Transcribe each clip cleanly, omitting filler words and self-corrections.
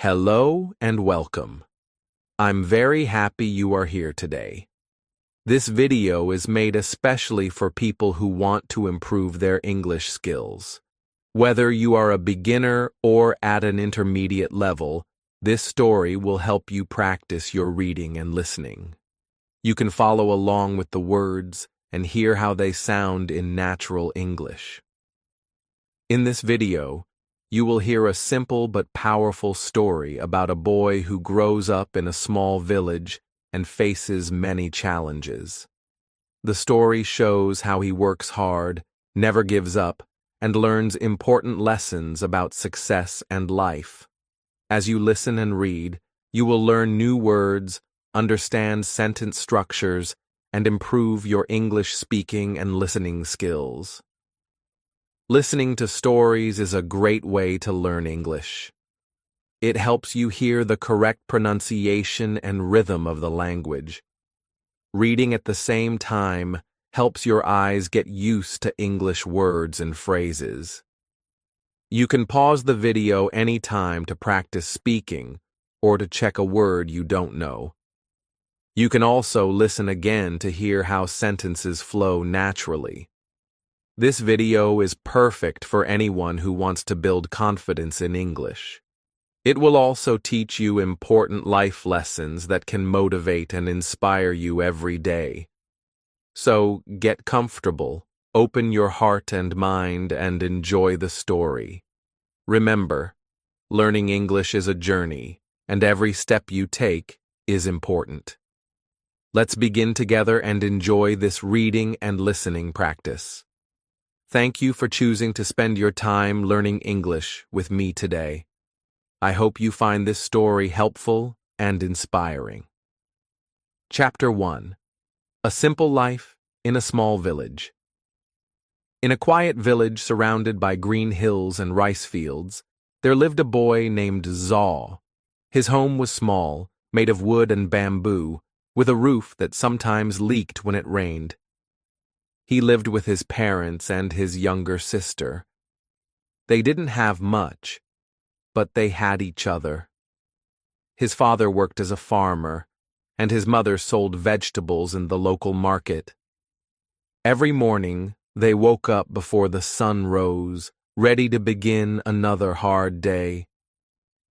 Hello and welcome. I'm very happy you are here today. This video is made especially for people who want to improve their English skills. Whether you are a beginner or at an intermediate level, this story will help you practice your reading and listening. You can follow along with the words and hear how they sound in natural English. In this video, you will hear a simple but powerful story about a boy who grows up in a small village and faces many challenges. The story shows how he works hard, never gives up, and learns important lessons about success and life. As you listen and read, you will learn new words, understand sentence structures, and improve your English speaking and listening skills. Listening to stories is a great way to learn English. It helps you hear the correct pronunciation and rhythm of the language. Reading at the same time helps your eyes get used to English words and phrases. You can pause the video anytime to practice speaking or to check a word you don't know. You can also listen again to hear how sentences flow naturally. This video is perfect for anyone who wants to build confidence in English. It will also teach you important life lessons that can motivate and inspire you every day. So get comfortable, open your heart and mind, and enjoy the story. Remember, learning English is a journey, and every step you take is important. Let's begin together and enjoy this reading and listening practice. Thank you for choosing to spend your time learning English with me today. I hope you find this story helpful and inspiring. Chapter 1. A Simple Life in a Small Village. In a quiet village surrounded by green hills and rice fields, there lived a boy named Zaw. His home was small, made of wood and bamboo, with a roof that sometimes leaked when it rained. He lived with his parents and his younger sister. They didn't have much, but they had each other. His father worked as a farmer, and his mother sold vegetables in the local market. Every morning, they woke up before the sun rose, ready to begin another hard day.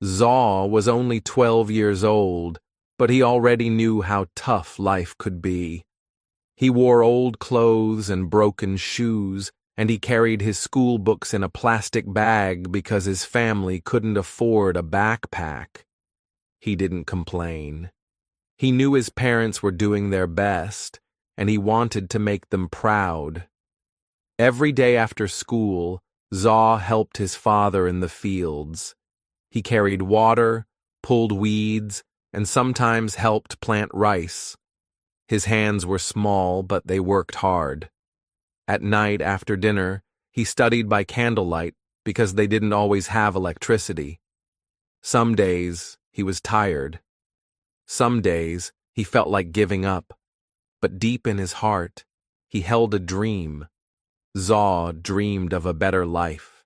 Zaw was only 12 years old, but he already knew how tough life could be. He wore old clothes and broken shoes, and he carried his school books in a plastic bag because his family couldn't afford a backpack. He didn't complain. He knew his parents were doing their best, and he wanted to make them proud. Every day after school, Zaw helped his father in the fields. He carried water, pulled weeds, and sometimes helped plant rice. His hands were small, but they worked hard. At night after dinner, he studied by candlelight because they didn't always have electricity. Some days, he was tired. Some days, he felt like giving up. But deep in his heart, he held a dream. Zaw dreamed of a better life.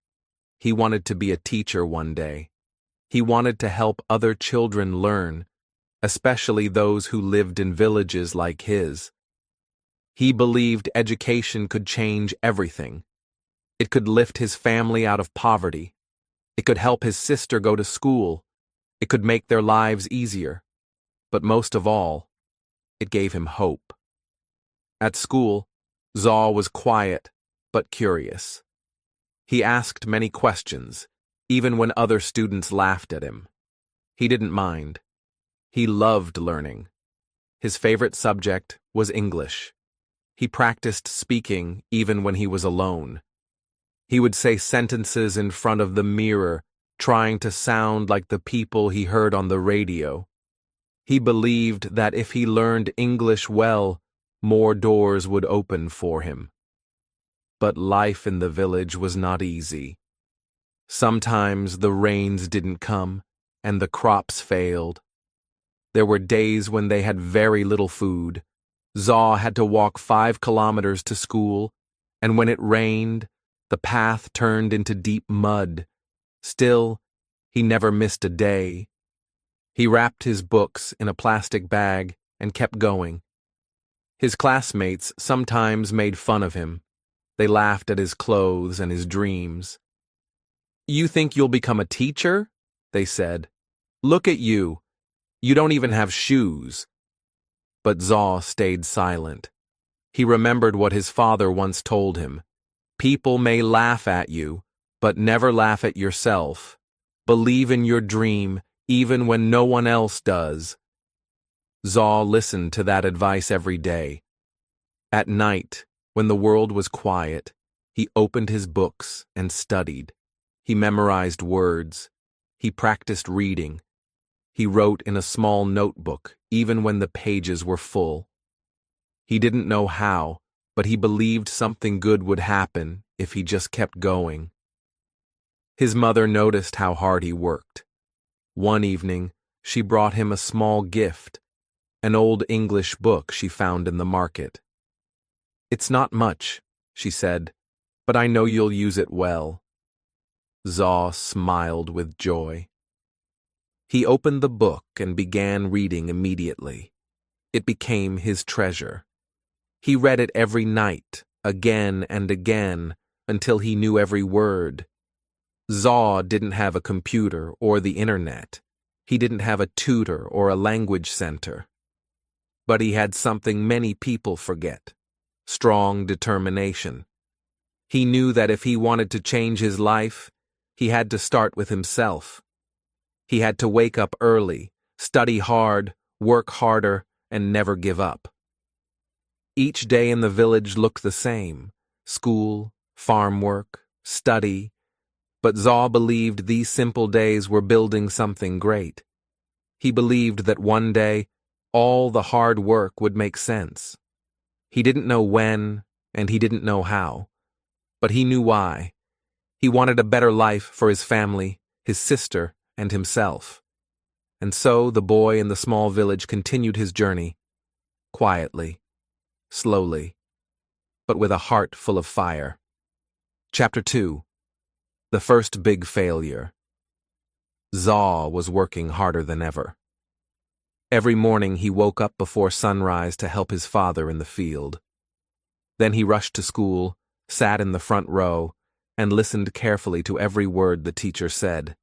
He wanted to be a teacher one day. He wanted to help other children learn, especially those who lived in villages like his. He believed education could change everything. It could lift his family out of poverty. It could help his sister go to school. It could make their lives easier. But most of all, it gave him hope. At school, Zaw was quiet but curious. He asked many questions, even when other students laughed at him. He didn't mind. He loved learning. His favorite subject was English. He practiced speaking even when he was alone. He would say sentences in front of the mirror, trying to sound like the people he heard on the radio. He believed that if he learned English well, more doors would open for him. But life in the village was not easy. Sometimes the rains didn't come, and the crops failed. There were days when they had very little food. Zaw had to walk 5 kilometers to school, and when it rained, the path turned into deep mud. Still, he never missed a day, He wrapped his books in a plastic bag and kept going. His classmates sometimes made fun of him. They laughed at his clothes and his dreams. "You think you'll become a teacher?" they said. "Look at you. You don't even have shoes." But Zaw stayed silent. He remembered what his father once told him. "People may laugh at you, but never laugh at yourself. Believe in your dream, even when no one else does." Zaw listened to that advice every day. At night, when the world was quiet, he opened his books and studied. He memorized words. He practiced reading. He wrote in a small notebook, even when the pages were full. He didn't know how, but he believed something good would happen if he just kept going. His mother noticed how hard he worked. One evening, she brought him a small gift, an old English book she found in the market. "It's not much," she said, "but I know you'll use it well." Zaw smiled with joy. He opened the book and began reading immediately. It became his treasure. He read it every night, again and again, until he knew every word. Zaw didn't have a computer or the internet. He didn't have a tutor or a language center. But he had something many people forget: strong determination. He knew that if he wanted to change his life, he had to start with himself. He had to wake up early, study hard, work harder, and never give up. Each day in the village looked the same: school, farm work, study. But Zaw believed these simple days were building something great. He believed that one day, all the hard work would make sense. He didn't know when, and he didn't know how. But he knew why. He wanted a better life for his family, his sister, and himself. And so the boy in the small village continued his journey, quietly, slowly, but with a heart full of fire. Chapter 2. The First Big Failure. Zaw was working harder than ever. Every morning he woke up before sunrise to help his father in the field. Then he rushed to school, sat in the front row, and listened carefully to every word the teacher said.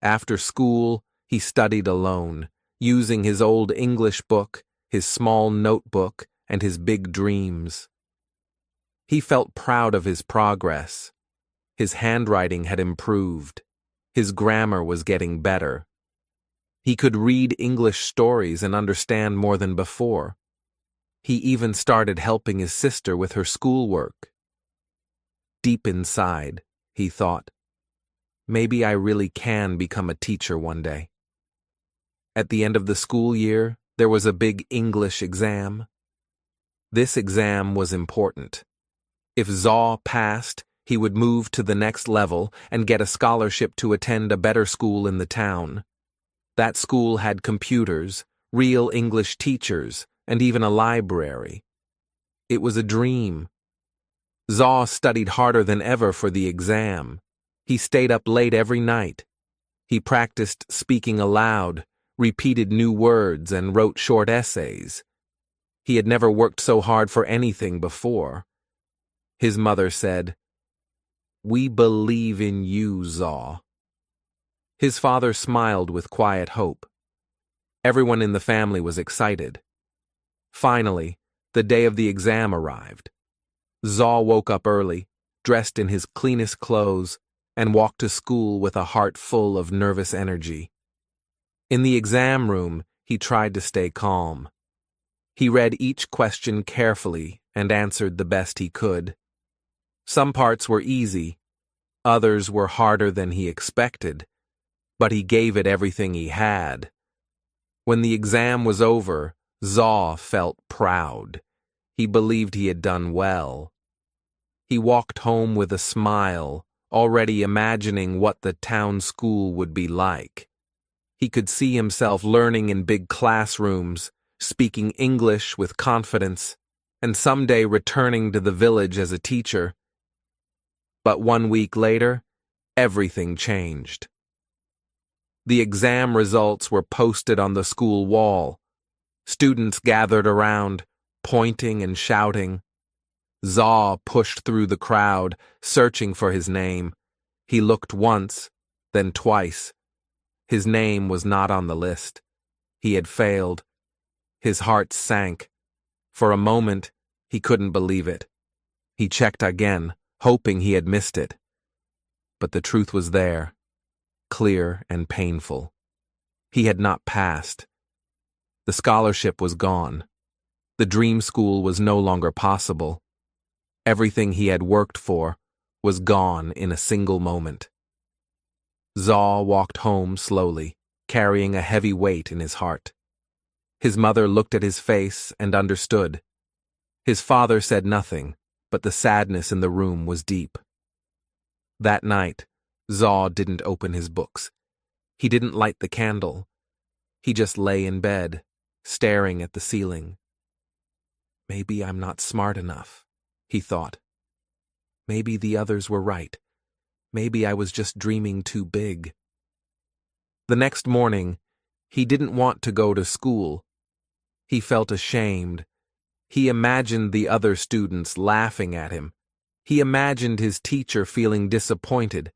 After school, he studied alone, using his old English book, his small notebook, and his big dreams. He felt proud of his progress. His handwriting had improved. His grammar was getting better. He could read English stories and understand more than before. He even started helping his sister with her schoolwork. Deep inside, he thought, maybe I really can become a teacher one day. At the end of the school year, there was a big English exam. This exam was important. If Zaw passed, he would move to the next level and get a scholarship to attend a better school in the town. That school had computers, real English teachers, and even a library. It was a dream. Zaw studied harder than ever for the exam. He stayed up late every night. He practiced speaking aloud, repeated new words, and wrote short essays. He had never worked so hard for anything before. His mother said, "We believe in you, Zaw." His father smiled with quiet hope. Everyone in the family was excited. Finally, the day of the exam arrived. Zaw woke up early, dressed in his cleanest clothes, and walked to school with a heart full of nervous energy. In the exam room, he tried to stay calm. He read each question carefully and answered the best he could. Some parts were easy, others were harder than he expected, but he gave it everything he had. When the exam was over, Zaw felt proud. He believed he had done well. He walked home with a smile, already imagining what the town school would be like. He could see himself learning in big classrooms, speaking English with confidence, and someday returning to the village as a teacher. But 1 week later, everything changed. The exam results were posted on the school wall. Students gathered around, pointing and shouting. Zaw pushed through the crowd, searching for his name. He looked once, then twice. His name was not on the list. He had failed. His heart sank. For a moment, he couldn't believe it. He checked again, hoping he had missed it. But the truth was there, clear and painful. He had not passed. The scholarship was gone. The dream school was no longer possible. Everything he had worked for was gone in a single moment. Zaw walked home slowly, carrying a heavy weight in his heart. His mother looked at his face and understood. His father said nothing, but the sadness in the room was deep. That night, Zaw didn't open his books. He didn't light the candle. He just lay in bed, staring at the ceiling. Maybe I'm not smart enough, he thought. Maybe the others were right. Maybe I was just dreaming too big. The next morning, he didn't want to go to school. He felt ashamed. He imagined the other students laughing at him. He imagined his teacher feeling disappointed.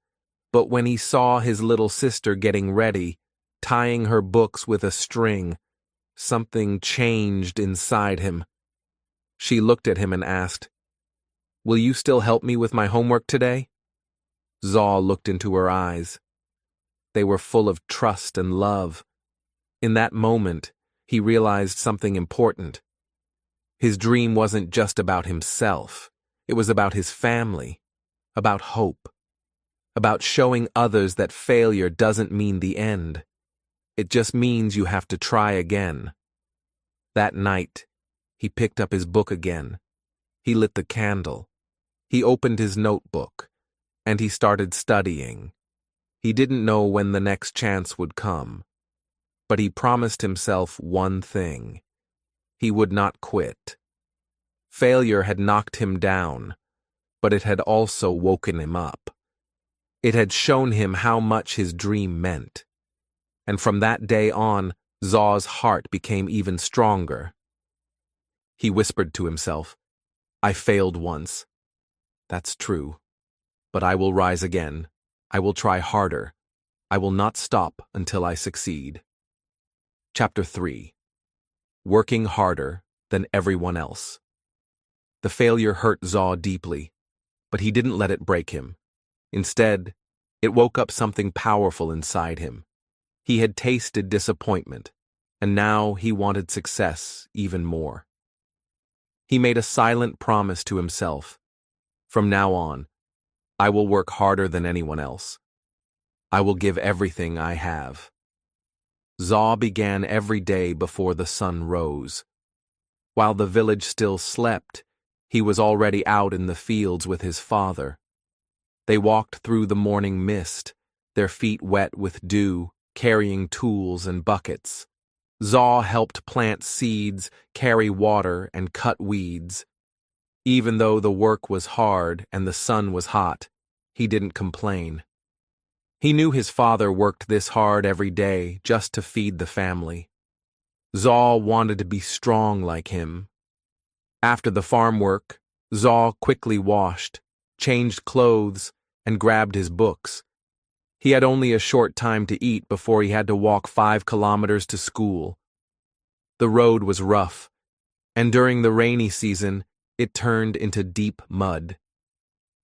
But when he saw his little sister getting ready, tying her books with a string, something changed inside him. She looked at him and asked, "Will you still help me with my homework today?" Zaw looked into her eyes. They were full of trust and love. In that moment, he realized something important. His dream wasn't just about himself. It was about his family, about hope, about showing others that failure doesn't mean the end. It just means you have to try again. That night, he picked up his book again. He lit the candle. He opened his notebook, and he started studying. He didn't know when the next chance would come, but he promised himself one thing. He would not quit. Failure had knocked him down, but it had also woken him up. It had shown him how much his dream meant. And from that day on, Zaw's heart became even stronger. He whispered to himself, "I failed once. That's true. But I will rise again. I will try harder. I will not stop until I succeed." Chapter 3. Working harder than everyone else. The failure hurt Zaw deeply, but he didn't let it break him. Instead, it woke up something powerful inside him. He had tasted disappointment, and now he wanted success even more. He made a silent promise to himself. From now on, I will work harder than anyone else. I will give everything I have. Zaw began every day before the sun rose. While the village still slept, he was already out in the fields with his father. They walked through the morning mist, their feet wet with dew, carrying tools and buckets. Zaw helped plant seeds, carry water, and cut weeds. Even though the work was hard and the sun was hot, he didn't complain. He knew his father worked this hard every day just to feed the family. Zaw wanted to be strong like him. After the farm work, Zaw quickly washed, changed clothes, and grabbed his books. He had only a short time to eat before he had to walk 5 kilometers to school. The road was rough, and during the rainy season, it turned into deep mud.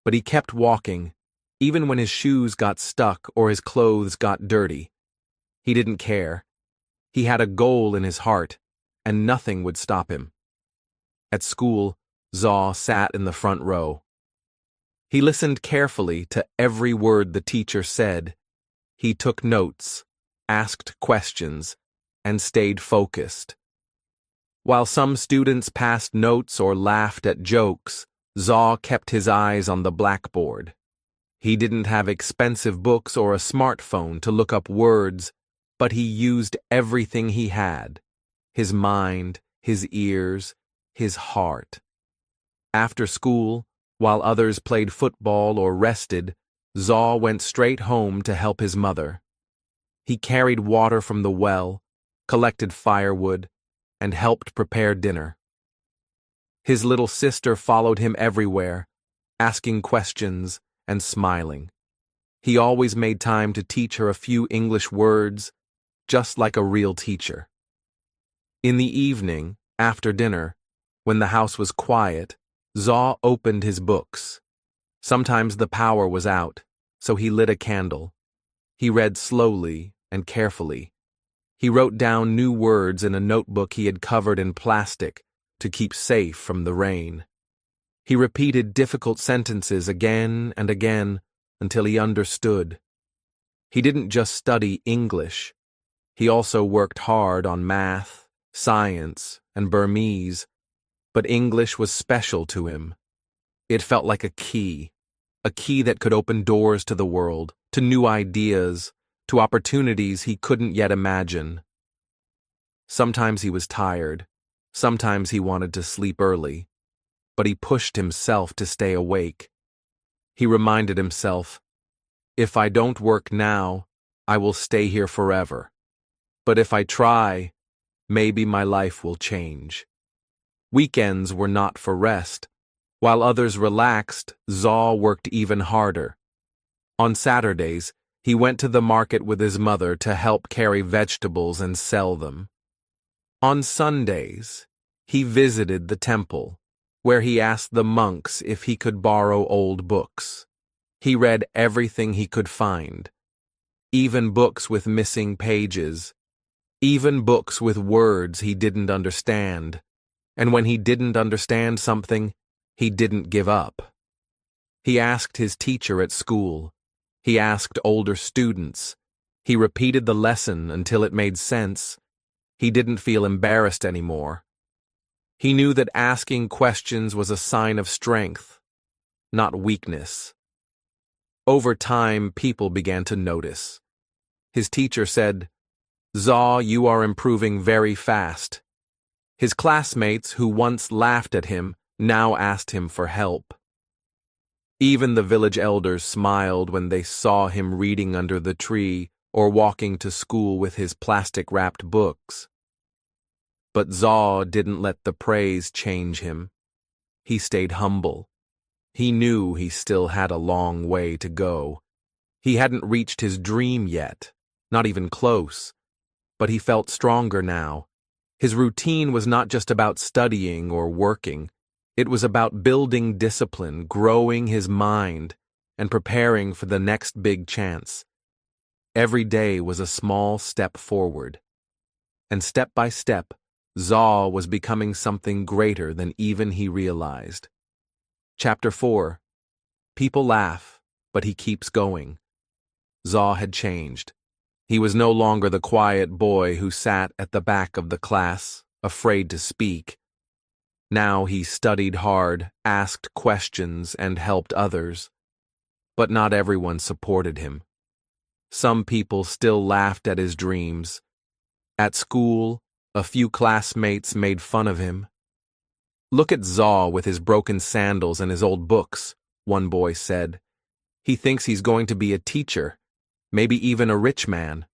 But he kept walking, even when his shoes got stuck or his clothes got dirty. He didn't care. He had a goal in his heart, and nothing would stop him. At school, Zaw sat in the front row. He listened carefully to every word the teacher said. He took notes, asked questions, and stayed focused. While some students passed notes or laughed at jokes, Zaw kept his eyes on the blackboard. He didn't have expensive books or a smartphone to look up words, but he used everything he had: his mind, his ears, his heart. After school, while others played football or rested, Zaw went straight home to help his mother. He carried water from the well, collected firewood, and helped prepare dinner. His little sister followed him everywhere, asking questions and smiling. He always made time to teach her a few English words, just like a real teacher. In the evening, after dinner, when the house was quiet, Zaw opened his books. Sometimes the power was out, so he lit a candle. He read slowly and carefully. He wrote down new words in a notebook he had covered in plastic to keep safe from the rain. He repeated difficult sentences again and again until he understood. He didn't just study English. He also worked hard on math, science, and Burmese, but English was special to him. It felt like a key that could open doors to the world, to new ideas, to opportunities he couldn't yet imagine. Sometimes he was tired, sometimes he wanted to sleep early, but he pushed himself to stay awake. He reminded himself, if I don't work now, I will stay here forever. But if I try, maybe my life will change. Weekends were not for rest. While others relaxed, Zaw worked even harder. On Saturdays, he went to the market with his mother to help carry vegetables and sell them. On Sundays, he visited the temple, where he asked the monks if he could borrow old books. He read everything he could find, even books with missing pages, even books with words he didn't understand. And when he didn't understand something, he didn't give up. He asked his teacher at school. He asked older students. He repeated the lesson until it made sense. He didn't feel embarrassed anymore. He knew that asking questions was a sign of strength, not weakness. Over time, people began to notice. His teacher said, "Zaw, you are improving very fast." His classmates, who once laughed at him, now asked him for help. Even the village elders smiled when they saw him reading under the tree or walking to school with his plastic-wrapped books. But Zaw didn't let the praise change him. He stayed humble. He knew he still had a long way to go. He hadn't reached his dream yet, not even close, but he felt stronger now. His routine was not just about studying or working. It was about building discipline, growing his mind, and preparing for the next big chance. Every day was a small step forward. And step by step, Zaw was becoming something greater than even he realized. Chapter 4. People laugh, but he keeps going. Zaw had changed. He was no longer the quiet boy who sat at the back of the class, afraid to speak. Now he studied hard, asked questions, and helped others. But not everyone supported him. Some people still laughed at his dreams. At school, a few classmates made fun of him. "Look at Zaw with his broken sandals and his old books," one boy said. "He thinks he's going to be a teacher, maybe even a rich man."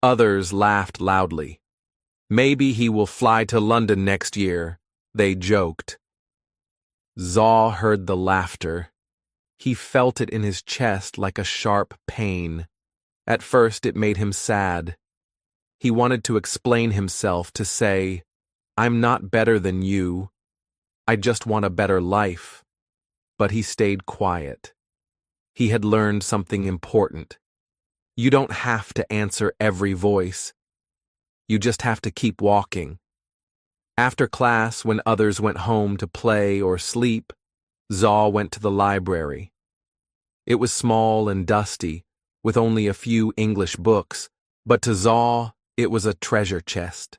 Others laughed loudly. "Maybe he will fly to London next year," they joked. Zaw heard the laughter. He felt it in his chest like a sharp pain. At first it made him sad. He wanted to explain himself, to say, "I'm not better than you. I just want a better life." But he stayed quiet. He had learned something important. You don't have to answer every voice. You just have to keep walking. After class, when others went home to play or sleep, Zaw went to the library. It was small and dusty, with only a few English books, but to Zaw, it was a treasure chest.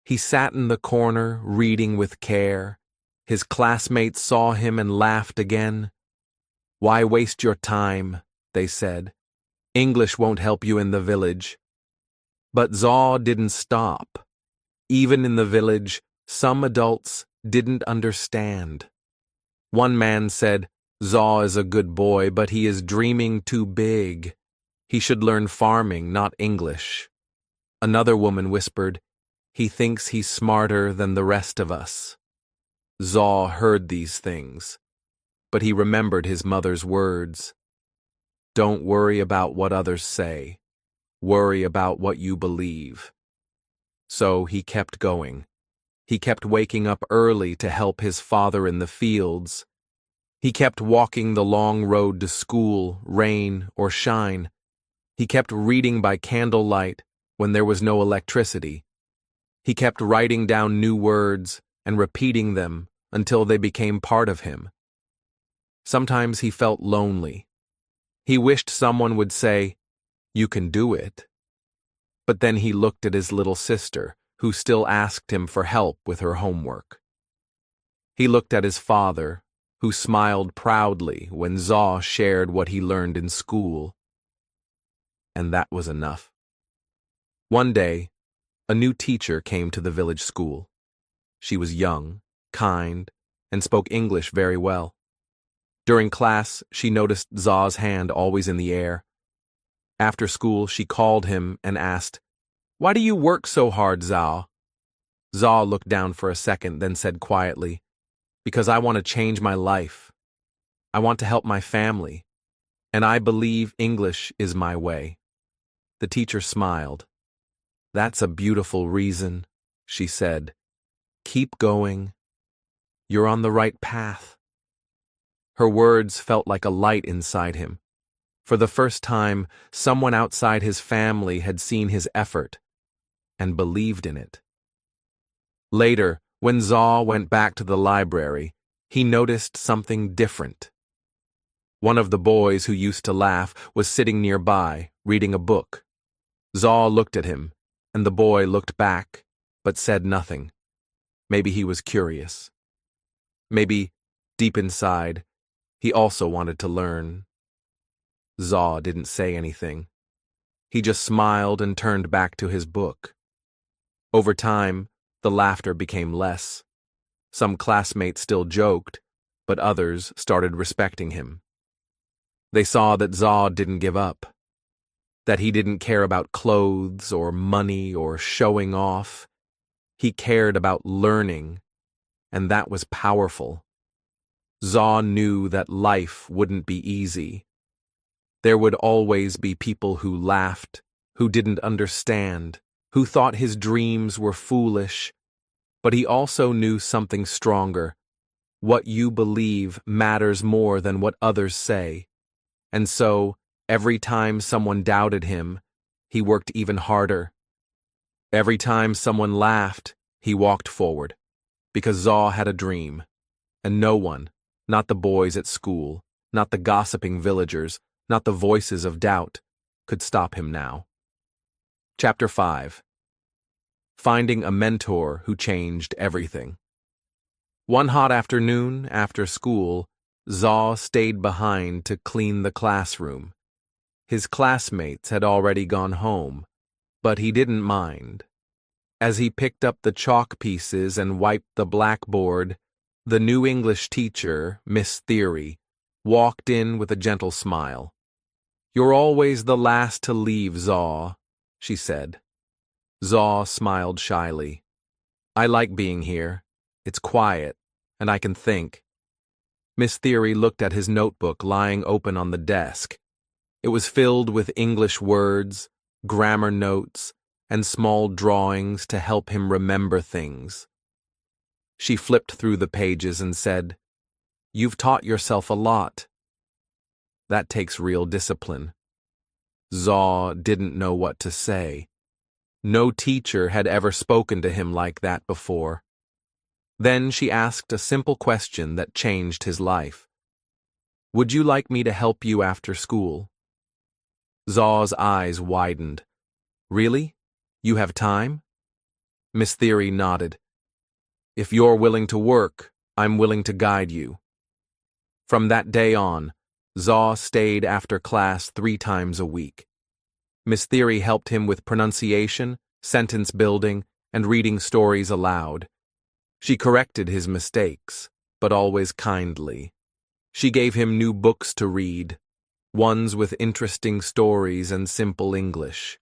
He sat in the corner, reading with care. His classmates saw him and laughed again. "Why waste your time?" they said. "English won't help you in the village." But Zaw didn't stop. Even in the village, some adults didn't understand. One man said, "Zaw is a good boy, but he is dreaming too big. He should learn farming, not English. Another woman whispered, he thinks he's smarter than the rest of us. Zaw heard these things, but he remembered his mother's words. Don't worry about what others say. Worry about what you believe. So he kept going. He kept waking up early to help his father in the fields. He kept walking the long road to school, rain or shine. He kept reading by candlelight when there was no electricity. He kept writing down new words and repeating them until they became part of him. Sometimes he felt lonely. He wished someone would say, "You can do it." But then he looked at his little sister, who still asked him for help with her homework. He looked at his father, who smiled proudly when Zaw shared what he learned in school. And that was enough. One day, a new teacher came to the village school. She was young, kind, and spoke English very well. During class, she noticed Zaw's hand always in the air. After school, she called him and asked, "Why do you work so hard, Zaw?" Zaw looked down for a second, then said quietly, "Because I want to change my life. I want to help my family, and I believe English is my way." The teacher smiled. "That's a beautiful reason," she said. "Keep going. You're on the right path." Her words felt like a light inside him. For the first time, someone outside his family had seen his effort and believed in it. Later, when Zaw went back to the library, he noticed something different. One of the boys who used to laugh was sitting nearby, reading a book. Zaw looked at him, and the boy looked back, but said nothing. Maybe he was curious. Maybe, deep inside, he also wanted to learn. Zaw didn't say anything. He just smiled and turned back to his book. Over time, the laughter became less. Some classmates still joked, but others started respecting him. They saw that Zaw didn't give up, that he didn't care about clothes or money or showing off. He cared about learning, and that was powerful. Zaw knew that life wouldn't be easy. There would always be people who laughed, who didn't understand, who thought his dreams were foolish. But he also knew something stronger. What you believe matters more than what others say. And so, every time someone doubted him, he worked even harder. Every time someone laughed, he walked forward. Because Zaw had a dream. And no one, not the boys at school, not the gossiping villagers, not the voices of doubt, could stop him now. Chapter 5. Finding a mentor who changed everything. One hot afternoon, after school, Zaw stayed behind to clean the classroom. His classmates had already gone home, but he didn't mind. As he picked up the chalk pieces and wiped the blackboard, the new English teacher, Miss Theory, walked in with a gentle smile. "You're always the last to leave, Zaw," she said. Zaw smiled shyly. "I like being here. It's quiet, and I can think." Miss Theory looked at his notebook lying open on the desk. It was filled with English words, grammar notes, and small drawings to help him remember things. She flipped through the pages and said, "You've taught yourself a lot." That takes real discipline. Zaw didn't know what to say. No teacher had ever spoken to him like that before. Then she asked a simple question that changed his life. "Would you like me to help you after school?" Zaw's eyes widened. "Really? You have time?" Miss Theory nodded. "If you're willing to work, I'm willing to guide you." From that day on, Zaw stayed after class 3 times a week. Miss Theory helped him with pronunciation, sentence building, and reading stories aloud. She corrected his mistakes, but always kindly. She gave him new books to read. ones with interesting stories and simple English.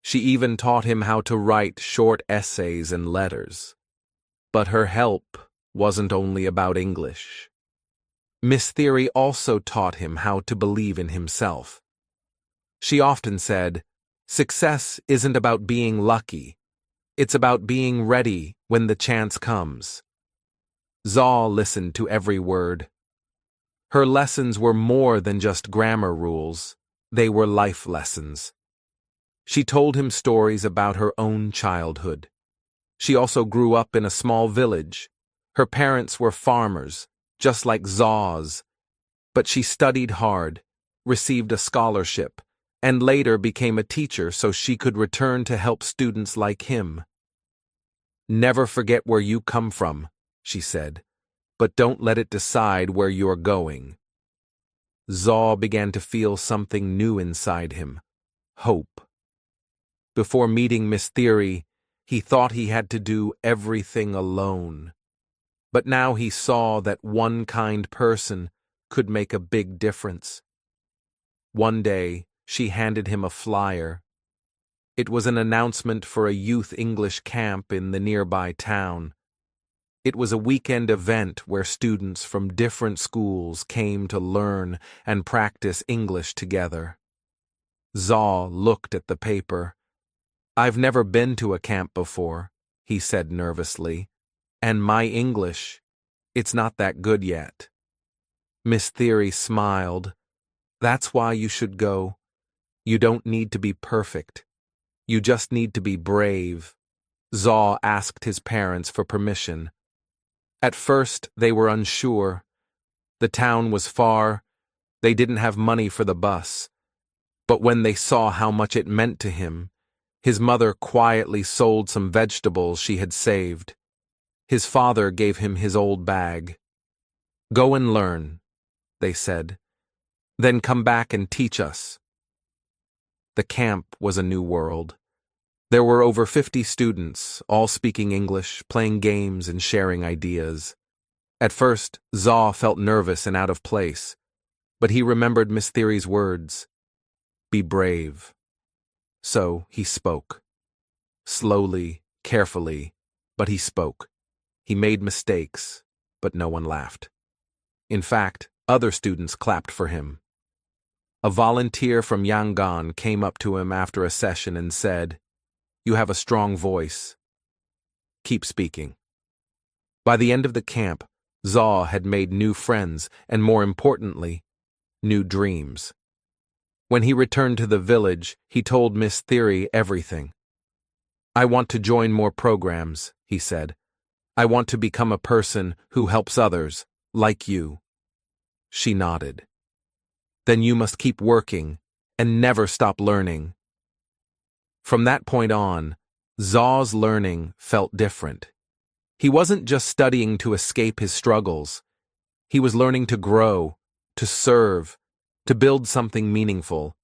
She even taught him how to write short essays and letters. But her help wasn't only about English. Miss Theory also taught him how to believe in himself. She often said, "Success isn't about being lucky. It's about being ready when the chance comes." Zaw listened to every word. Her lessons were more than just grammar rules. They were life lessons. She told him stories about her own childhood. She also grew up in a small village. Her parents were farmers, just like Zaw's. But she studied hard, received a scholarship, and later became a teacher so she could return to help students like him. "Never forget where you come from," she said, "but don't let it decide where you're going." Zaw began to feel something new inside him: hope. Before meeting Miss Theory, he thought he had to do everything alone. But now he saw that one kind person could make a big difference. One day, she handed him a flyer. It was an announcement for a youth English camp in the nearby town. It was a weekend event where students from different schools came to learn and practice English together. Zaw looked at the paper. "I've never been to a camp before," he said nervously, "and my English, it's not that good yet." Miss Theory smiled. "That's why you should go. You don't need to be perfect. You just need to be brave." Zaw asked his parents for permission. At first, they were unsure. The town was far. They didn't have money for the bus. But when they saw how much it meant to him, his mother quietly sold some vegetables she had saved. His father gave him his old bag. "Go and learn," they said. "Then come back and teach us." The camp was a new world. There were over 50 students, all speaking English, playing games and sharing ideas. At first, Zaw felt nervous and out of place, but he remembered Miss Theory's words: "Be brave." So he spoke. Slowly, carefully, but he spoke. He made mistakes, but no one laughed. In fact, other students clapped for him. A volunteer from Yangon came up to him after a session and said, "You have a strong voice. Keep speaking." By the end of the camp, Zaw had made new friends and, more importantly, new dreams. When he returned to the village, he told Miss Theory everything. "I want to join more programs," he said. "I want to become a person who helps others, like you." She nodded. "Then you must keep working and never stop learning." From that point on, Zaw's learning felt different. He wasn't just studying to escape his struggles. He was learning to grow, to serve, to build something meaningful.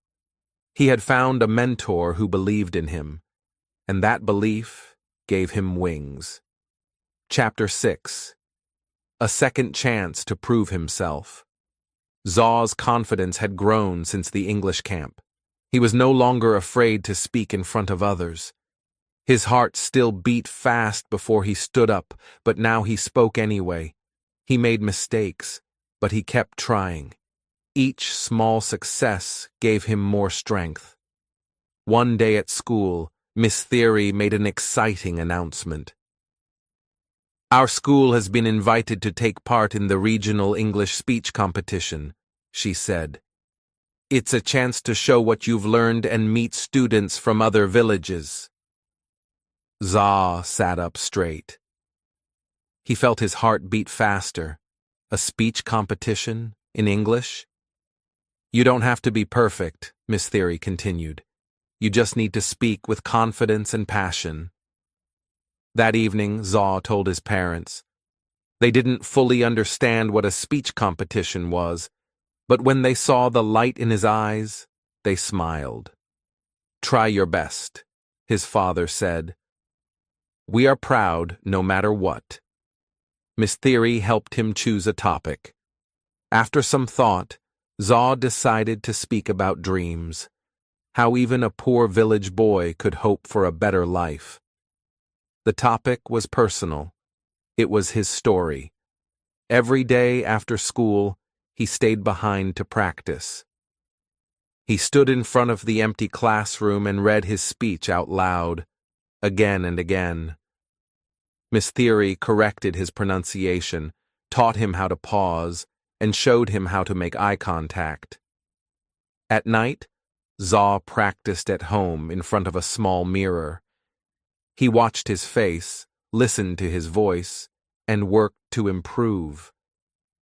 He had found a mentor who believed in him, and that belief gave him wings. Chapter 6. A second chance to prove himself. Zaw's confidence had grown since the English camp. He was no longer afraid to speak in front of others. His heart still beat fast before he stood up, but now he spoke anyway. He made mistakes, but he kept trying. Each small success gave him more strength. One day at school, Miss Theory made an exciting announcement. "Our school has been invited to take part in the regional English speech competition," she said. "It's a chance to show what you've learned and meet students from other villages." Zaw sat up straight. He felt his heart beat faster. A speech competition in English? "You don't have to be perfect," Miss Theory continued. "You just need to speak with confidence and passion." That evening, Zaw told his parents. They didn't fully understand what a speech competition was, but when they saw the light in his eyes, they smiled. "Try your best," his father said. "We are proud no matter what." Miss Theory helped him choose a topic. After some thought, Zaw decided to speak about dreams, how even a poor village boy could hope for a better life. The topic was personal. It was his story. Every day after school, he stayed behind to practice. He stood in front of the empty classroom and read his speech out loud, again and again. Miss Theory corrected his pronunciation, taught him how to pause, and showed him how to make eye contact. At night, Zaw practiced at home in front of a small mirror. He watched his face, listened to his voice, and worked to improve.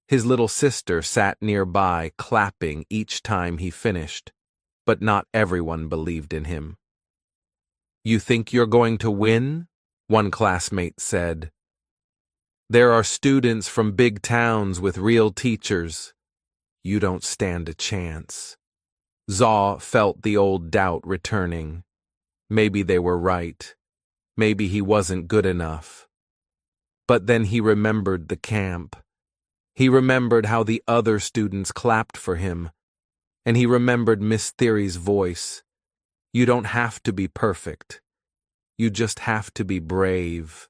His little sister sat nearby, clapping each time he finished, but not everyone believed in him. "You think you're going to win?" one classmate said. "There are students from big towns with real teachers. You don't stand a chance." Zaw felt the old doubt returning. Maybe they were right. Maybe he wasn't good enough. But then he remembered the camp. He remembered how the other students clapped for him. And he remembered Miss Theory's voice. "You don't have to be perfect. You just have to be brave."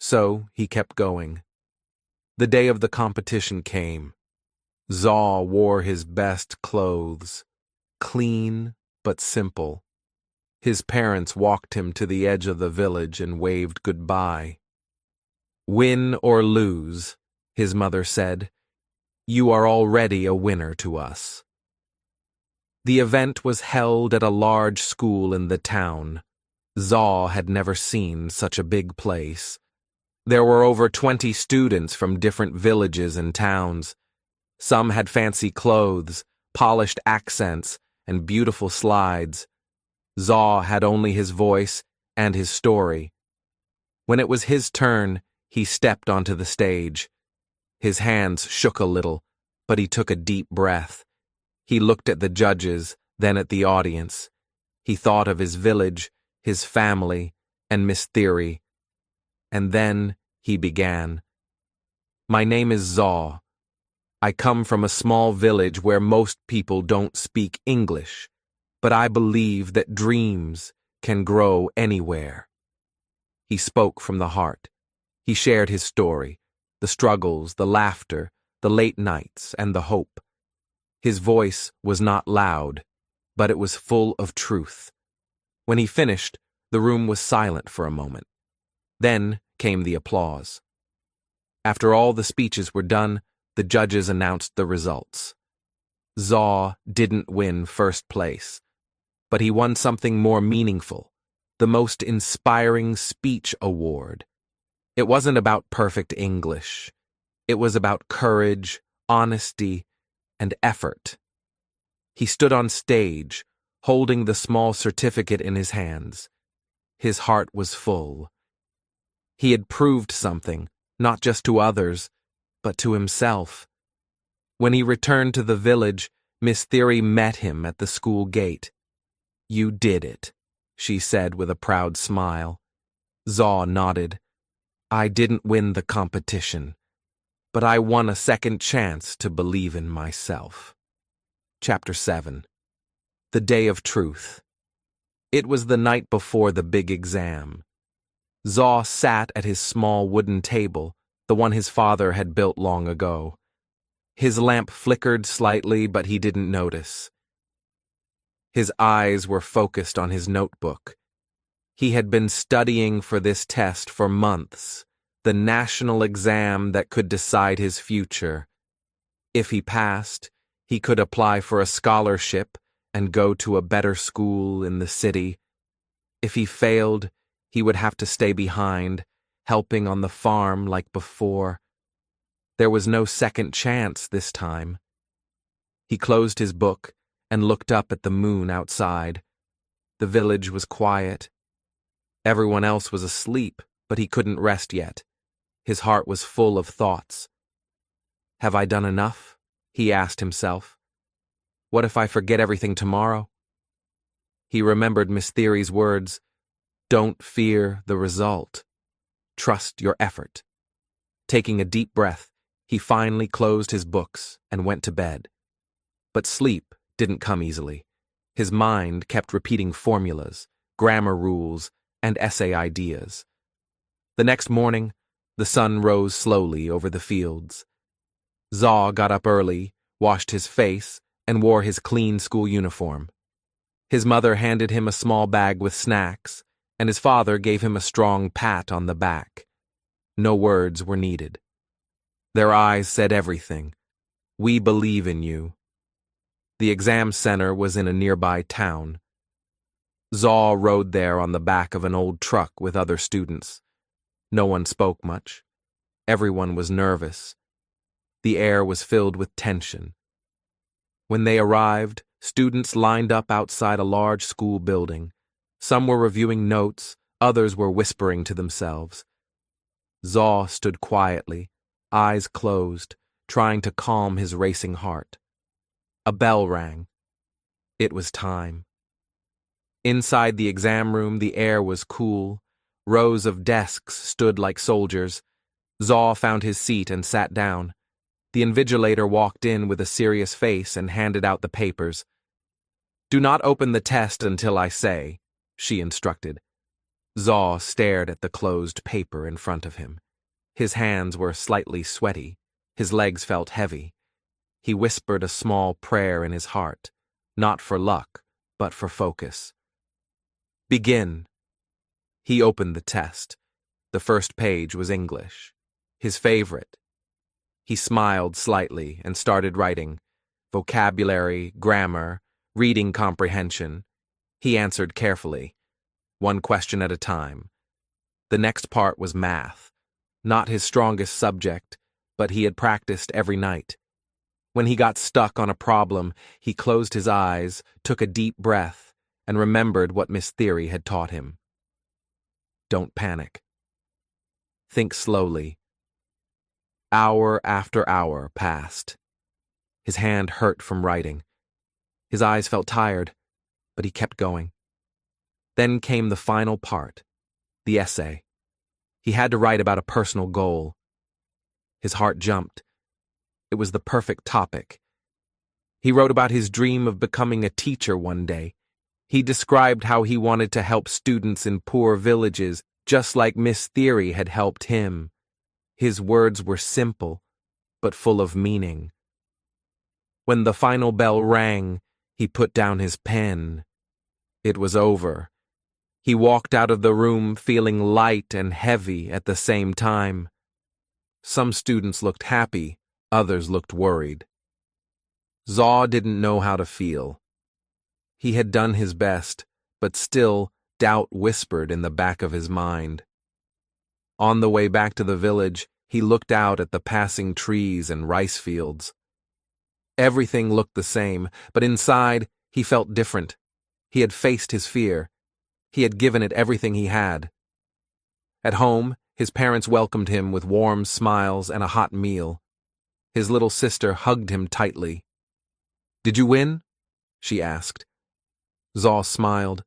So he kept going. The day of the competition came. Zaw wore his best clothes, clean but simple. His parents walked him to the edge of the village and waved goodbye. "Win or lose," his mother said, "you are already a winner to us." The event was held at a large school in the town. Zaw had never seen such a big place. There were over 20 students from different villages and towns. Some had fancy clothes, polished accents, and beautiful slides. Zaw had only his voice and his story. When it was his turn, he stepped onto the stage. His hands shook a little, but he took a deep breath. He looked at the judges, then at the audience. He thought of his village, his family, and Miss Theory. And then he began. "My name is Zaw. I come from a small village where most people don't speak English, but I believe that dreams can grow anywhere." He spoke from the heart. He shared his story, the struggles, the laughter, the late nights, and the hope. His voice was not loud, but it was full of truth. When he finished, the room was silent for a moment. Then came the applause. After all the speeches were done, the judges announced the results. Zaw didn't win first place, but he won something more meaningful, the most inspiring speech award. It wasn't about perfect English. It was about courage, honesty, and effort. He stood on stage, holding the small certificate in his hands. His heart was full. He had proved something, not just to others, but to himself. When he returned to the village, Miss Theory met him at the school gate. "You did it," she said with a proud smile. Zaw nodded. "I didn't win the competition, but I won a second chance to believe in myself." Chapter 7. The Day of Truth. It was the night before the big exam. Zaw sat at his small wooden table, the one his father had built long ago. His lamp flickered slightly, but he didn't notice. His eyes were focused on his notebook. He had been studying for this test for months, the national exam that could decide his future. If he passed, he could apply for a scholarship and go to a better school in the city. If he failed, he would have to stay behind, helping on the farm like before. There was no second chance this time. He closed his book and looked up at the moon outside. The village was quiet. Everyone else was asleep, but he couldn't rest yet. His heart was full of thoughts. "Have I done enough?" he asked himself. "What if I forget everything tomorrow?" He remembered Miss Theory's words, "Don't fear the result. Trust your effort." Taking a deep breath, he finally closed his books and went to bed. But sleep didn't come easily. His mind kept repeating formulas, grammar rules, and essay ideas. The next morning, the sun rose slowly over the fields. Zaw got up early, washed his face, and wore his clean school uniform. His mother handed him a small bag with snacks, and his father gave him a strong pat on the back. No words were needed. Their eyes said everything. "We believe in you." The exam center was in a nearby town. Zaw rode there on the back of an old truck with other students. No one spoke much. Everyone was nervous. The air was filled with tension. When they arrived, students lined up outside a large school building. Some were reviewing notes, others were whispering to themselves. Zaw stood quietly, eyes closed, trying to calm his racing heart. A bell rang. It was time. Inside the exam room, the air was cool. Rows of desks stood like soldiers. Zaw found his seat and sat down. The invigilator walked in with a serious face and handed out the papers. "Do not open the test until I say," she instructed. Zaw stared at the closed paper in front of him. His hands were slightly sweaty. His legs felt heavy. He whispered a small prayer in his heart, not for luck, but for focus. "Begin." He opened the test. The first page was English, his favorite. He smiled slightly and started writing. Vocabulary, grammar, reading comprehension. He answered carefully, one question at a time. The next part was math. Not his strongest subject, but he had practiced every night. When he got stuck on a problem, he closed his eyes, took a deep breath, and remembered what Miss Theory had taught him. Don't panic. Think slowly. Hour after hour passed. His hand hurt from writing. His eyes felt tired, but he kept going. Then came the final part, the essay. He had to write about a personal goal. His heart jumped. It was the perfect topic. He wrote about his dream of becoming a teacher one day. He described how he wanted to help students in poor villages, just like Miss Theory had helped him. His words were simple, but full of meaning. When the final bell rang, he put down his pen. It was over. He walked out of the room feeling light and heavy at the same time. Some students looked happy, others looked worried. Zaw didn't know how to feel. He had done his best, but still, doubt whispered in the back of his mind. On the way back to the village, he looked out at the passing trees and rice fields. Everything looked the same, but inside, he felt different. He had faced his fear. He had given it everything he had. At home, his parents welcomed him with warm smiles and a hot meal. His little sister hugged him tightly. "Did you win?" she asked. Zaw smiled.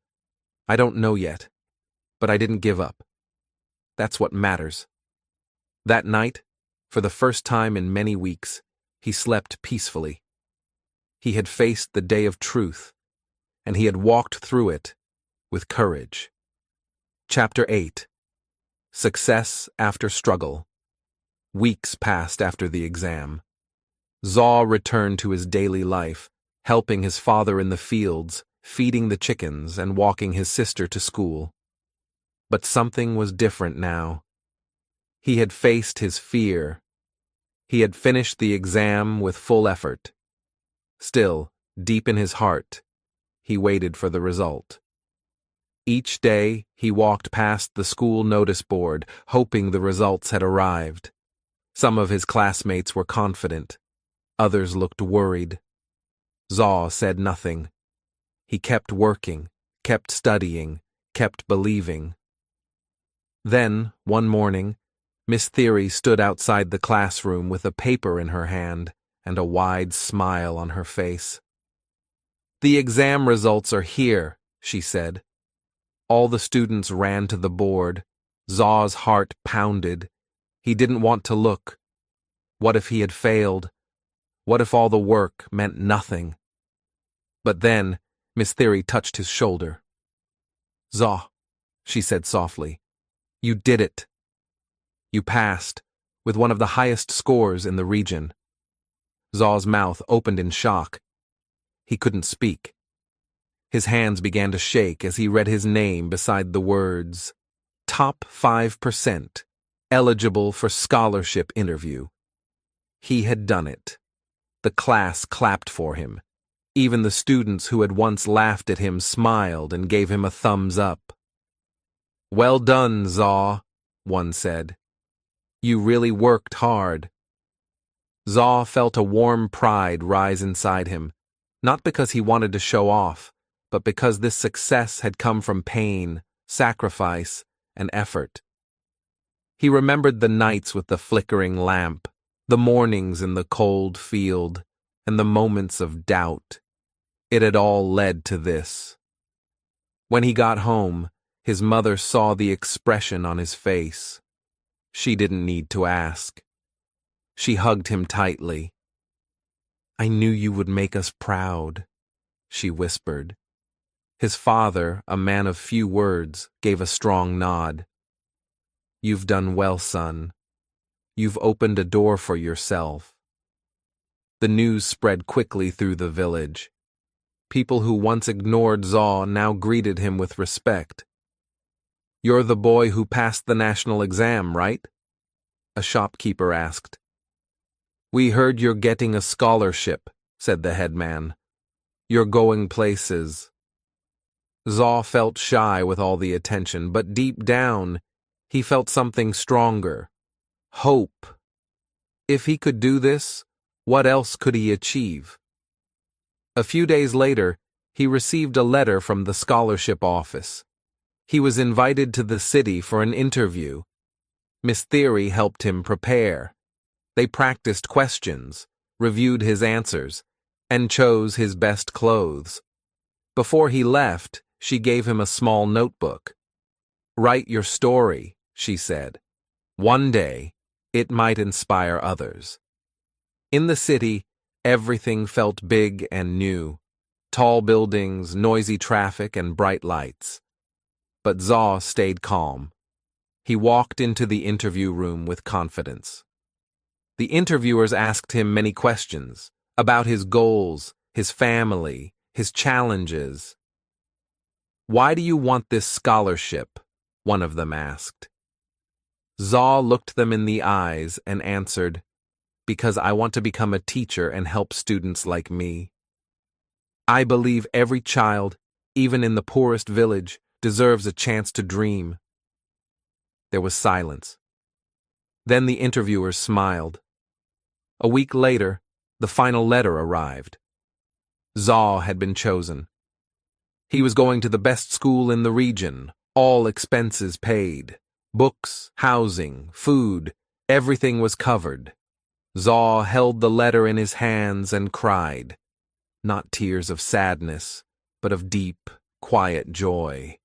"I don't know yet, but I didn't give up. That's what matters." That night, for the first time in many weeks, he slept peacefully. He had faced the day of truth, and he had walked through it with courage. Chapter 8. Success After Struggle. Weeks passed after the exam. Zaw returned to his daily life, helping his father in the fields, feeding the chickens, and walking his sister to school. But something was different now. He had faced his fear. He had finished the exam with full effort. Still, deep in his heart, he waited for the result. Each day, he walked past the school notice board, hoping the results had arrived. Some of his classmates were confident. Others looked worried. Zaw said nothing. He kept working, kept studying, kept believing. Then, one morning, Miss Theory stood outside the classroom with a paper in her hand and a wide smile on her face. "The exam results are here," she said. All the students ran to the board. Zaw's heart pounded. He didn't want to look. What if he had failed? What if all the work meant nothing? But then, Miss Theory touched his shoulder. "Zaw," she said softly, "you did it. You passed, with one of the highest scores in the region." Zaw's mouth opened in shock. He couldn't speak. His hands began to shake as he read his name beside the words, "Top 5%, eligible for scholarship interview." He had done it. The class clapped for him. Even the students who had once laughed at him smiled and gave him a thumbs up. "Well done, Zaw," one said. "You really worked hard." Zaw felt a warm pride rise inside him, not because he wanted to show off, but because this success had come from pain, sacrifice, and effort. He remembered the nights with the flickering lamp, the mornings in the cold field, and the moments of doubt. It had all led to this. When he got home, his mother saw the expression on his face. She didn't need to ask. She hugged him tightly. "I knew you would make us proud," she whispered. His father, a man of few words, gave a strong nod. "You've done well, son. You've opened a door for yourself." The news spread quickly through the village. People who once ignored Zaw now greeted him with respect. "You're the boy who passed the national exam, right?" a shopkeeper asked. "We heard you're getting a scholarship," said the headman. "You're going places." Zaw felt shy with all the attention, but deep down, he felt something stronger. Hope. If he could do this, what else could he achieve? A few days later, he received a letter from the scholarship office. He was invited to the city for an interview. Miss Theory helped him prepare. They practiced questions, reviewed his answers, and chose his best clothes. Before he left, she gave him a small notebook. "Write your story," she said. "One day, it might inspire others." In the city, everything felt big and new. Tall buildings, noisy traffic, and bright lights. But Zaw stayed calm. He walked into the interview room with confidence. The interviewers asked him many questions about his goals, his family, his challenges. "Why do you want this scholarship?" one of them asked. Zaw looked them in the eyes and answered, "Because I want to become a teacher and help students like me. I believe every child, even in the poorest village, deserves a chance to dream." There was silence. Then the interviewers smiled. A week later, the final letter arrived. Zaw had been chosen. He was going to the best school in the region, all expenses paid. Books, housing, food, everything was covered. Zaw held the letter in his hands and cried. Not tears of sadness, but of deep, quiet joy.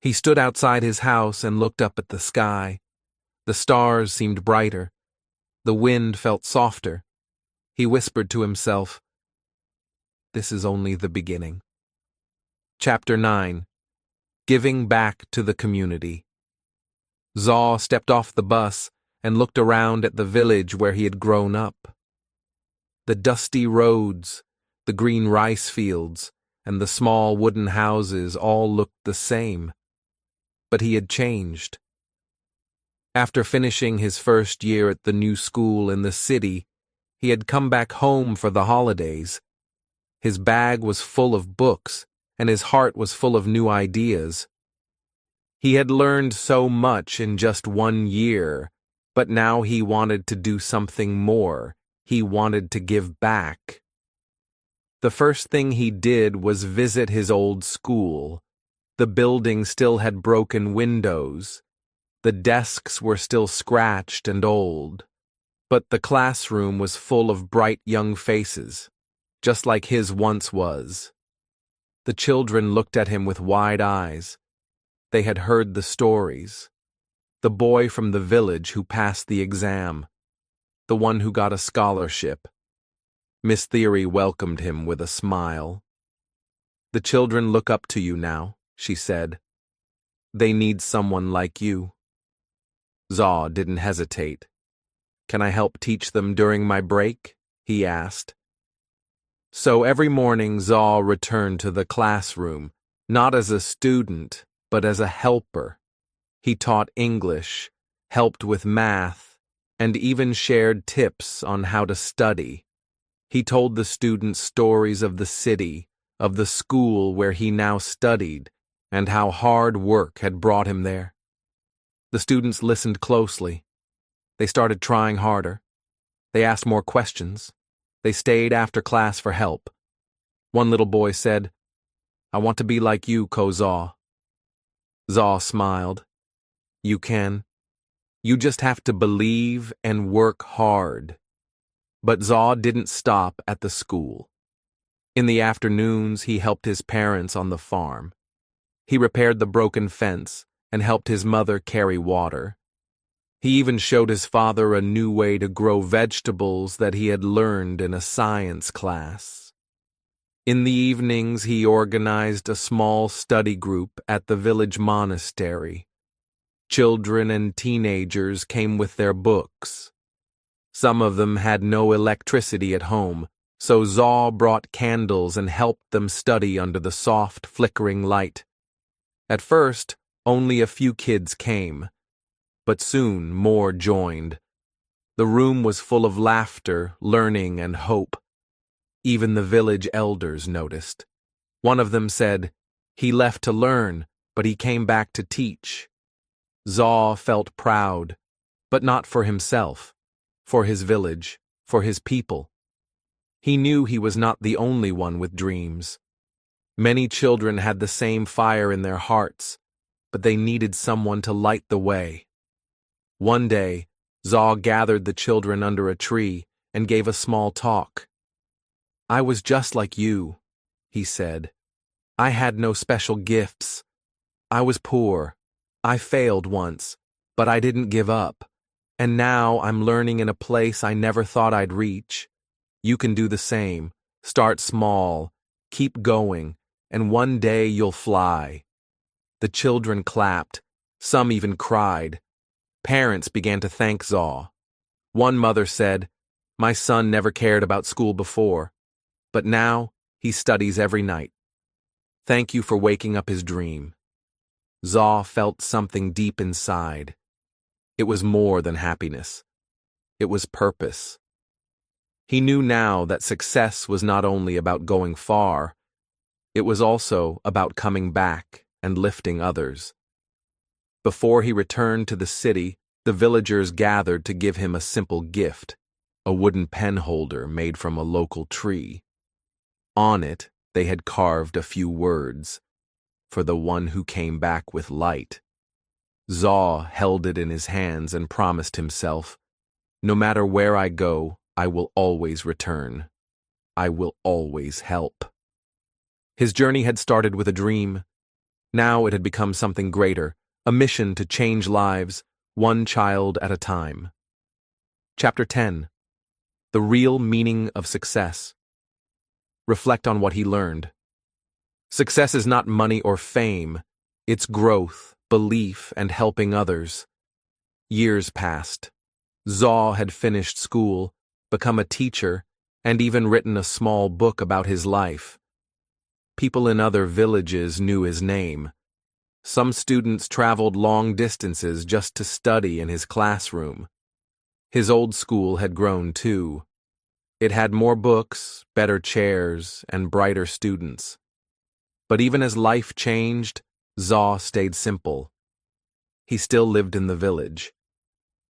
He stood outside his house and looked up at the sky. The stars seemed brighter. The wind felt softer. He whispered to himself, "This is only the beginning." Chapter 9. Giving Back to the Community. Zaw stepped off the bus and looked around at the village where he had grown up. The dusty roads, the green rice fields, and the small wooden houses all looked the same. But he had changed. After finishing his first year at the new school in the city, he had come back home for the holidays. His bag was full of books, and his heart was full of new ideas. He had learned so much in just 1 year, but now he wanted to do something more. He wanted to give back. The first thing he did was visit his old school. The building still had broken windows. The desks were still scratched and old. But the classroom was full of bright young faces, just like his once was. The children looked at him with wide eyes. They had heard the stories. The boy from the village who passed the exam. The one who got a scholarship. Miss Theory welcomed him with a smile. The children look up to you now, she said. They need someone like you. Zaw didn't hesitate. Can I help teach them during my break? He asked. So every morning Zaw returned to the classroom, not as a student, but as a helper. He taught English, helped with math, and even shared tips on how to study. He told the students stories of the city, of the school where he now studied, and how hard work had brought him there. The students listened closely. They started trying harder. They asked more questions. They stayed after class for help. One little boy said, I want to be like you, Zaw. Zaw smiled. You can. You just have to believe and work hard. But Zaw didn't stop at the school. In the afternoons, he helped his parents on the farm. He repaired the broken fence and helped his mother carry water. He even showed his father a new way to grow vegetables that he had learned in a science class. In the evenings, he organized a small study group at the village monastery. Children and teenagers came with their books. Some of them had no electricity at home, so Zaw brought candles and helped them study under the soft, flickering light. At first, only a few kids came, but soon more joined. The room was full of laughter, learning, and hope. Even the village elders noticed. One of them said, he left to learn, but he came back to teach. Zaw felt proud, but not for himself, for his village, for his people. He knew he was not the only one with dreams. Many children had the same fire in their hearts, but they needed someone to light the way. One day, Zaw gathered the children under a tree and gave a small talk. I was just like you, he said. I had no special gifts. I was poor. I failed once, but I didn't give up. And now I'm learning in a place I never thought I'd reach. You can do the same. Start small, keep going, and one day you'll fly. The children clapped. Some even cried. Parents began to thank Zaw. One mother said, my son never cared about school before, but now he studies every night. Thank you for waking up his dream. Zaw felt something deep inside. It was more than happiness. It was purpose. He knew now that success was not only about going far, it was also about coming back and lifting others. Before he returned to the city, the villagers gathered to give him a simple gift, a wooden pen holder made from a local tree. On it, they had carved a few words, for the one who came back with light. Zaw held it in his hands and promised himself, no matter where I go, I will always return. I will always help. His journey had started with a dream. Now it had become something greater, a mission to change lives, one child at a time. Chapter 10. The Real Meaning of Success. Reflect on what he learned. Success is not money or fame. It's growth, belief, and helping others. Years passed. Zaw had finished school, become a teacher, and even written a small book about his life. People in other villages knew his name. Some students traveled long distances just to study in his classroom. His old school had grown too. It had more books, better chairs, and brighter students. But even as life changed, Zaw stayed simple. He still lived in the village.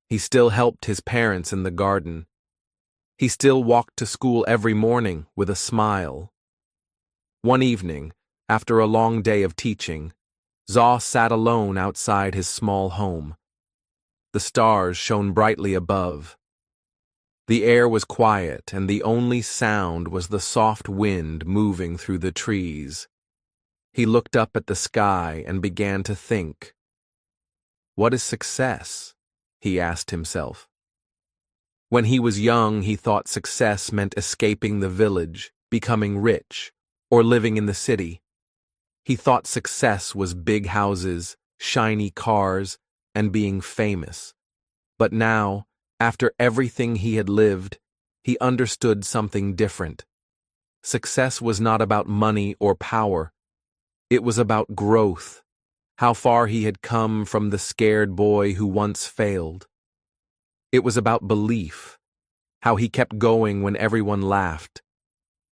He still helped his parents in the garden. He still walked to school every morning with a smile. One evening, after a long day of teaching, Zaw sat alone outside his small home. The stars shone brightly above. The air was quiet, and the only sound was the soft wind moving through the trees. He looked up at the sky and began to think. What is success? He asked himself. When he was young, he thought success meant escaping the village, becoming rich, or living in the city. He thought success was big houses, shiny cars, and being famous. But now, after everything he had lived, he understood something different. Success was not about money or power. It was about growth, how far he had come from the scared boy who once failed. It was about belief, how he kept going when everyone laughed.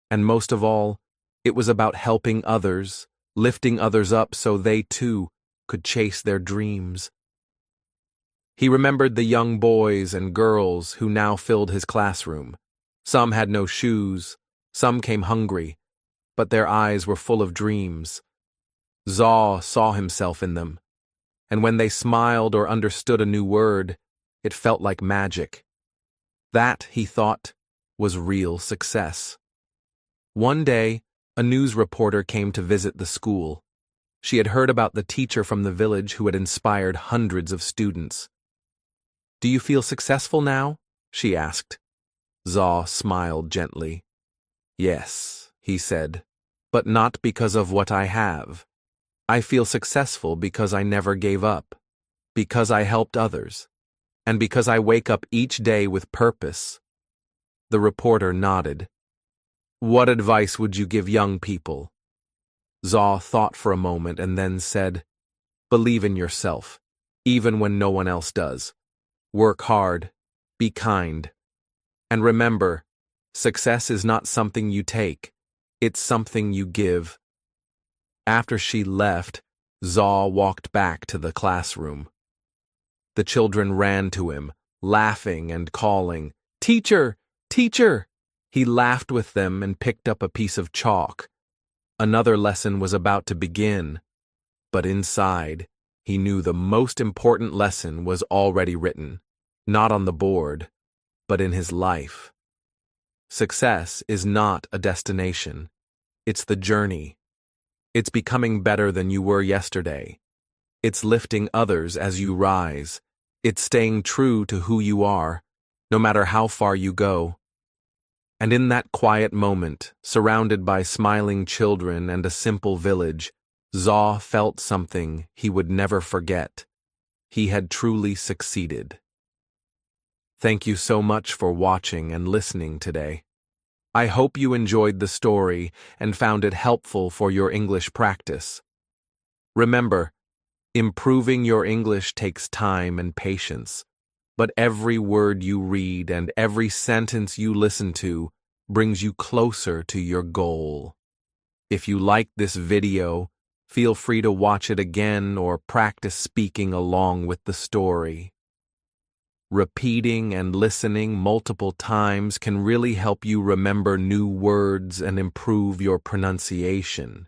And most of all, it was about helping others, lifting others up so they too could chase their dreams. He remembered the young boys and girls who now filled his classroom. Some had no shoes, some came hungry, but their eyes were full of dreams. Zaw saw himself in them, and when they smiled or understood a new word, it felt like magic. That, he thought, was real success. One day, a news reporter came to visit the school. She had heard about the teacher from the village who had inspired hundreds of students. "Do you feel successful now?" she asked. Zaw smiled gently. "Yes," he said, "but not because of what I have. I feel successful because I never gave up, because I helped others, and because I wake up each day with purpose." The reporter nodded. "What advice would you give young people?" Zaw thought for a moment and then said, "Believe in yourself, even when no one else does. Work hard, be kind, and remember, success is not something you take, it's something you give." After she left, Zaw walked back to the classroom. The children ran to him, laughing and calling, "Teacher! Teacher!" He laughed with them and picked up a piece of chalk. Another lesson was about to begin, but inside, he knew the most important lesson was already written, not on the board, but in his life. Success is not a destination. It's the journey. It's becoming better than you were yesterday. It's lifting others as you rise. It's staying true to who you are, no matter how far you go. And in that quiet moment, surrounded by smiling children and a simple village, Zaw felt something he would never forget. He had truly succeeded. Thank you so much for watching and listening today. I hope you enjoyed the story and found it helpful for your English practice. Remember, improving your English takes time and patience, but every word you read and every sentence you listen to brings you closer to your goal. If you liked this video, feel free to watch it again or practice speaking along with the story. Repeating and listening multiple times can really help you remember new words and improve your pronunciation.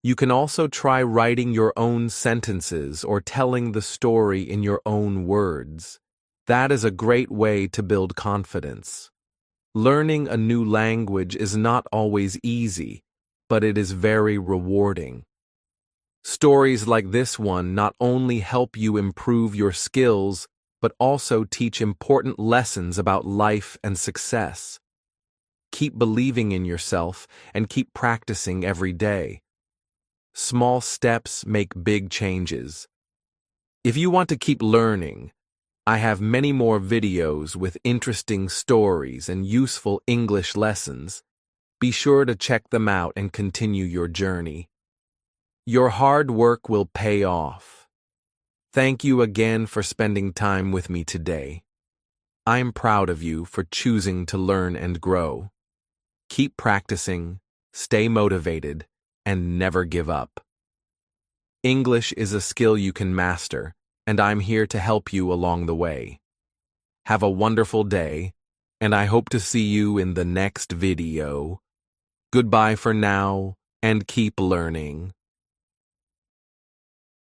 You can also try writing your own sentences or telling the story in your own words. That is a great way to build confidence. Learning a new language is not always easy, but it is very rewarding. Stories like this one not only help you improve your skills, but also teach important lessons about life and success. Keep believing in yourself and keep practicing every day. Small steps make big changes. If you want to keep learning, I have many more videos with interesting stories and useful English lessons. Be sure to check them out and continue your journey. Your hard work will pay off. Thank you again for spending time with me today. I'm proud of you for choosing to learn and grow. Keep practicing, stay motivated, and never give up. English is a skill you can master, and I'm here to help you along the way. Have a wonderful day, and I hope to see you in the next video. Goodbye for now, and keep learning.